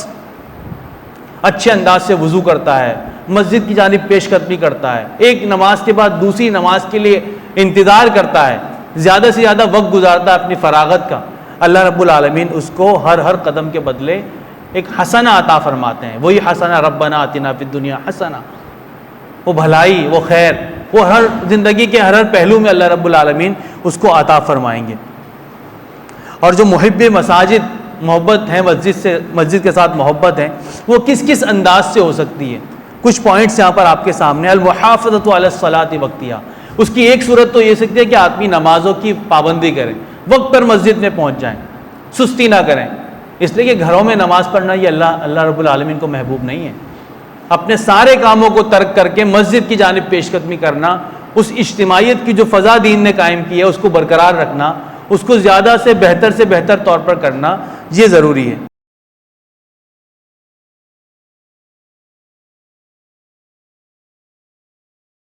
اچھے انداز سے وضو کرتا ہے، مسجد کی جانب پیش قدمی کرتا ہے، ایک نماز کے بعد دوسری نماز کے لیے انتظار کرتا ہے، زیادہ سے زیادہ وقت گزارتا ہے اپنی فراغت کا، اللہ رب العالمین اس کو ہر قدم کے بدلے ایک حسنہ عطا فرماتے ہیں۔ وہی حسنہ ربنا آتنا فی الدنیا حسنہ، وہ بھلائی، وہ خیر، وہ ہر زندگی کے ہر پہلو میں اللہ رب العالمین اس کو عطا فرمائیں گے۔ اور جو محب مساجد محبت ہیں، مسجد کے ساتھ محبت ہے، وہ کس کس انداز سے ہو سکتی ہے؟ کچھ پوائنٹس یہاں پر آپ کے سامنے۔ المحافظۃ علی الصلاۃ وقتہا، اس کی ایک صورت تو یہ سکتی ہے کہ آدمی نمازوں کی پابندی کریں، وقت پر مسجد میں پہنچ جائیں، سستی نہ کریں، اس لیے کہ گھروں میں نماز پڑھنا یہ اللہ رب العالمین کو محبوب نہیں ہے۔ اپنے سارے کاموں کو ترک کر کے مسجد کی جانب پیش قدمی کرنا، اس اجتماعیت کی جو فضا دین نے قائم کی ہے اس کو برقرار رکھنا، اس کو زیادہ سے بہتر طور پر کرنا، یہ ضروری ہے۔